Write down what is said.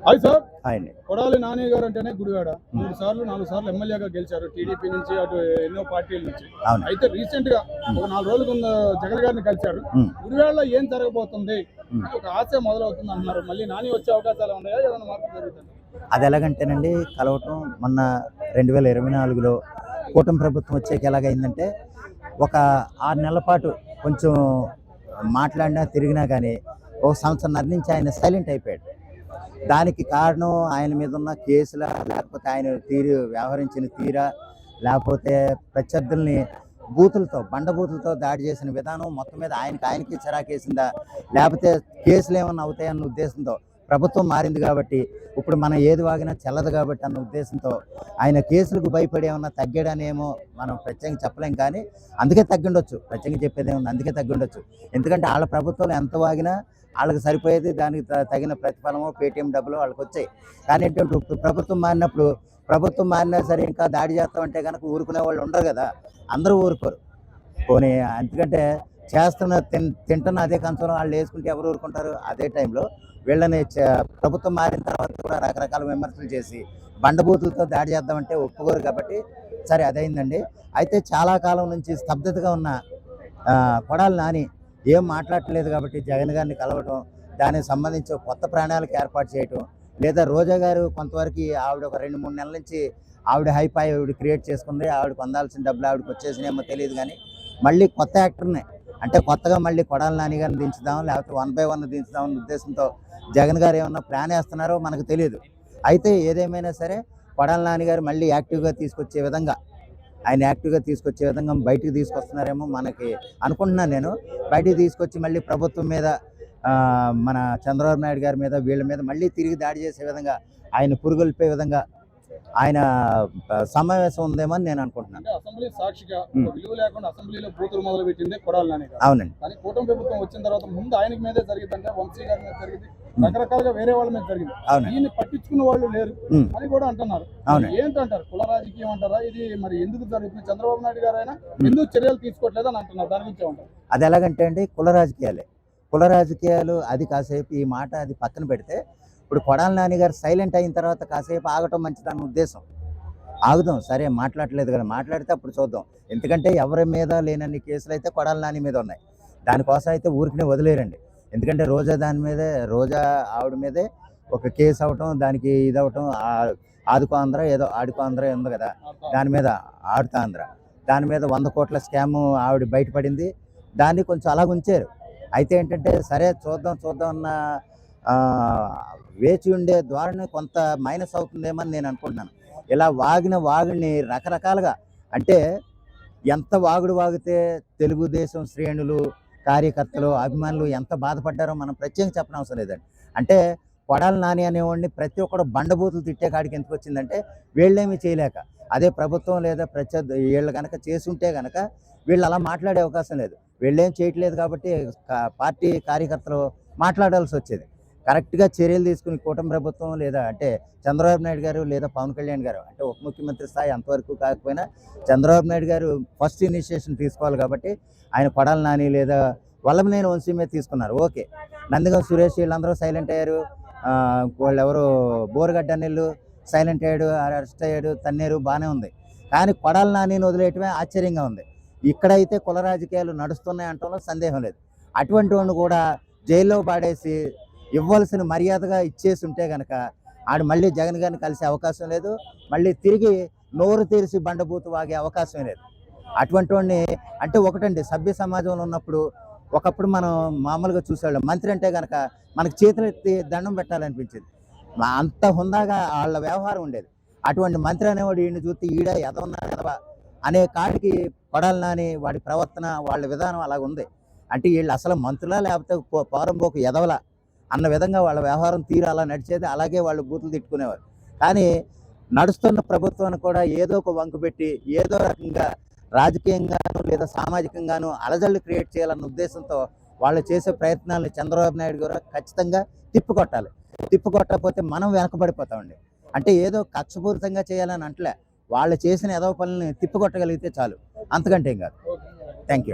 Hi sir. ఆయన్ని కొడాలి నాని గారు అంటేనే గుడివాడ 3 సార్లు 4 సార్లు ఎమ్మెల్యేగా గెలిచారు టీడీపీ నుంచి, అటు ఎన్నో పార్టీల నుంచి. అవును. అయితే రీసెంట్ గా ఒక 4 రోజుల కింద జగన్ గారిని కలిశారు. గుడివాడలో ఏం జరగబోతుంది, ఒక ఆశ మొదలవుతుంది అంటున్నారు. మళ్ళీ నాని వచ్చే అవకాశాలు ఉన్నాయా, ఏదైనా మార్పు జరుగుతుంది? అది ఎలాగంటేనండి, కలవటం మొన్న 2024లో కూటమి ప్రభుత్వం వచ్చాక ఎలాగైందంటే, ఒక 6 నెలల పాటు కొంచెం మాట్లాడినా తిరిగినా కానీ ఒక సంవత్సరంన్నర నుంచి ఆయన సైలెంట్ అయిపోయాడు. దానికి కారణం ఆయన మీద ఉన్న కేసుల, లేకపోతే ఆయన వ్యవహరించిన తీరా, లేకపోతే ప్రత్యర్థుల్ని బండబూతులతో దాడి చేసిన విధానం మొత్తం మీద ఆయనకి చిరాకేసిందా, లేకపోతే కేసులు ఏమన్నా అవుతాయన్న ఉద్దేశంతో ప్రభుత్వం మారింది కాబట్టి ఇప్పుడు మనం ఏది వాగినా చెల్లదు కాబట్టి అన్న ఉద్దేశంతో ఆయన కేసులకు భయపడి ఏమన్నా తగ్గాడనేమో మనం ప్రత్యేకంగా చెప్పలేం. కానీ అందుకే తగ్గిండొచ్చు, ప్రత్యేకంగా చెప్పేది ఏమన్నా అందుకే తగ్గిండొచ్చు. ఎందుకంటే వాళ్ళ ప్రభుత్వంలో ఎంత వాగినా వాళ్ళకి సరిపోయేది, దానికి తగిన ప్రతిఫలమో పేటీఎం డబ్బులు వాళ్ళకి వచ్చాయి. కానీ ఏంటంటే ప్రభుత్వం మారినా సరే ఇంకా దాడి చేస్తామంటే కనుక ఊరుకునే వాళ్ళు ఉండరు కదా, అందరూ ఊరుకోరు. పోనీ ఎందుకంటే తింటున్న అదే కంచంలో వాళ్ళు వేసుకుంటే ఎవరు ఊరుకుంటారు? అదే టైంలో వీళ్ళని ప్రభుత్వం మారిన తర్వాత కూడా రకరకాల విమర్శలు చేసి బండబూతులతో దాడి చేద్దామంటే ఒప్పుకోరు కాబట్టి సరే అదైందండి. అయితే చాలా కాలం నుంచి స్తబ్దతగా ఉన్న కొడాలి నాని ఏం మాట్లాడట్లేదు కాబట్టి జగన్ గారిని కలవటం, దానికి సంబంధించి కొత్త ప్రణాళిక ఏర్పాటు చేయటం, లేదా రోజా గారు కొంతవరకు ఆవిడ ఒక 2-3 నెలల నుంచి ఆవిడ హైపై ఆవిడ క్రియేట్ చేసుకుంది, ఆవిడ పొందాల్సిన డబ్బులు ఆవిడకి వచ్చేసినేమో తెలియదు. కానీ మళ్ళీ కొత్త యాక్టర్ని, అంటే కొత్తగా మళ్ళీ కొడాలి నాని గారిని దించుదాం, లేకపోతే 1 by 1 దించుదాం అన్న ఉద్దేశంతో జగన్ గారు ఏమన్నా ప్లాన్ వేస్తున్నారో మనకు తెలియదు. అయితే ఏదేమైనా సరే కొడాలి నాని గారు మళ్ళీ యాక్టివ్గా తీసుకొచ్చే విధంగా బయటికి తీసుకొస్తున్నారేమో మనకి అనుకుంటున్నాను నేను. బయటికి తీసుకొచ్చి మళ్ళీ ప్రభుత్వం మీద, మన చంద్రబాబు నాయుడు గారి మీద, వీళ్ళ మీద మళ్ళీ తిరిగి దాడి చేసే విధంగా, ఆయన పురుగొల్పే విధంగా ఆయన సమావేశం ఉందేమో అని నేను అనుకుంటున్నాను. అసెంబ్లీ సాక్షిగా విలువ లేకుండా అసెంబ్లీలో బూతులు మొదలు పెట్టింది కొడాలి నాని గారు. అవునండి. కానీ కూటమి ప్రభుత్వం వచ్చిన తర్వాత ముందు ఆయనకి మీదే జరిగిందంటే, వంశీ గారి మీద జరిగింది, రకరకాలుగా వేరే వాళ్ళ మీద జరిగింది. ఈయన పట్టించుకున్న వాళ్ళు లేరు అని కూడా అంటున్నారు. ఏంటంటారు? కుల రాజకీయం అంటారా ఇది? మరి ఎందుకు జరుగుతుంది? చంద్రబాబు నాయుడు గారు అయినా ఎందుకు చర్యలు తీసుకోవట్లేదు అని అంటున్నారు. దాని గురించి ఏమంటారు? అది ఎలాగంటే అండి, కుల రాజకీయాలు అది కాసేపు ఈ మాట అది పక్కన పెడితే, ఇప్పుడు కొడాలి నాని గారు సైలెంట్ అయిన తర్వాత కాసేపు ఆగటం మంచిదన్న ఉద్దేశం. ఆగుదాం, సరే మాట్లాడలేదు కదా, మాట్లాడితే అప్పుడు చూద్దాం. ఎందుకంటే ఎవరి మీద లేనన్ని కేసులు అయితే కొడాలి నాని మీద ఉన్నాయి. దానికోసం అయితే ఊరికినే వదిలేరండి. ఎందుకంటే రోజా ఆవిడ మీదే ఒక కేసు అవటం, దానికి ఇది అవటం, ఆడుకో ఆంధ్ర ఉంది కదా, దాని మీద ఆడుతా ఆంధ్ర, దాని మీద 100 కోట్ల స్కామ్ ఆవిడ బయటపడింది. దాన్ని కొంచెం అలా ఉంచారు. అయితే ఏంటంటే సరే చూద్దాం అన్న వేచి ఉండే ధోరణి కొంత మైనస్ అవుతుందేమో అని నేను అనుకుంటున్నాను. ఇలా వాగుని రకరకాలుగా, అంటే ఎంత వాగితే తెలుగుదేశం శ్రేణులు, కార్యకర్తలు, అభిమానులు ఎంత బాధపడ్డారో మనం ప్రత్యేకంగా చెప్పనవసరం లేదండి. అంటే కొడాలి నాని అనేవాడిని ప్రతి ఒక్కడు బండబూతులు తిట్టే కాడికి ఎందుకు వచ్చిందంటే, వీళ్ళేమీ చేయలేక, అదే ప్రభుత్వం లేదా వీళ్ళు కనుక చేసుంటే కనుక వీళ్ళు అలా మాట్లాడే అవకాశం లేదు. వీళ్ళేం చేయట్లేదు కాబట్టి పార్టీ కార్యకర్తలు మాట్లాడాల్సి వచ్చేది. కరెక్ట్గా చర్యలు తీసుకుని కూటమి ప్రభుత్వం, లేదా అంటే చంద్రబాబు నాయుడు గారు లేదా పవన్ కళ్యాణ్ గారు, అంటే ఉప ముఖ్యమంత్రి స్థాయి అంతవరకు కాకపోయినా చంద్రబాబు నాయుడు గారు ఫస్ట్ ఇనిషియేషన్ తీసుకోవాలి కాబట్టి ఆయన కొడాలి నాని లేదా వల్లభనేని వంశీ మీద తీసుకున్నారు. ఓకే, నందిగం సురేష్ వీళ్ళందరూ సైలెంట్ అయ్యారు. వాళ్ళు ఎవరు బోరగడ్డ అనిల్లు సైలెంట్ అయ్యాడు, అరెస్ట్ అయ్యాడు, తన్నేరు, బాగానే ఉంది. కానీ కొడాలి నానిని వదిలేయటమే ఆశ్చర్యంగా ఉంది. ఇక్కడైతే కుల రాజకీయాలు నడుస్తున్నాయి అంటంలో సందేహం లేదు. అటువంటి వాడిని కూడా జైల్లో పాడేసి ఇవ్వాల్సిన మర్యాదగా ఇచ్చేసి ఉంటే కనుక ఆడు మళ్ళీ జగన్ గారిని కలిసే అవకాశం లేదు, మళ్ళీ తిరిగి నోరు తెరిచి బండబూతు వాగే అవకాశం లేదు. అటువంటి వాడిని, అంటే ఒకటండి, సభ్య సమాజంలో ఉన్నప్పుడు ఒకప్పుడు మనం మామూలుగా చూసేవాళ్ళం, మంత్రి అంటే కనుక మనకు చేతులు ఎత్తి దండం పెట్టాలనిపించేది, అంత హుందాగా వాళ్ళ వ్యవహారం ఉండేది. అటువంటి మంత్రి అనేవాడు ఈయన చూస్తే ఎదవా అనే కాడికి కొడాలి నాని, వాడి ప్రవర్తన, వాళ్ళ విధానం అలాగ ఉంది. అంటే వీళ్ళు అసలు మంత్రులా లేకపోతే పోరంబోకు ఎదవలా అన్న విధంగా వాళ్ళ వ్యవహారం తీరు అలా నడిచేది. అలాగే వాళ్ళు బూతులు తిట్టుకునేవారు. కానీ నడుస్తున్న ప్రభుత్వాన్ని కూడా ఏదో ఒక వంకు పెట్టి, ఏదో రకంగా రాజకీయంగాను లేదా సామాజికంగాను అలజడులు క్రియేట్ చేయాలన్న ఉద్దేశంతో వాళ్ళు చేసే ప్రయత్నాలను చంద్రబాబు నాయుడు గారు ఖచ్చితంగా తిప్పుకొట్టకపోతే మనం వెనకబడిపోతామండి. అంటే ఏదో కక్షపూరితంగా చేయాలని అంటలే, వాళ్ళు చేసిన ఏదో పనులని తిప్పుకొట్టగలిగితే చాలు, అంతకంటే ఏం కాదు. Thank you.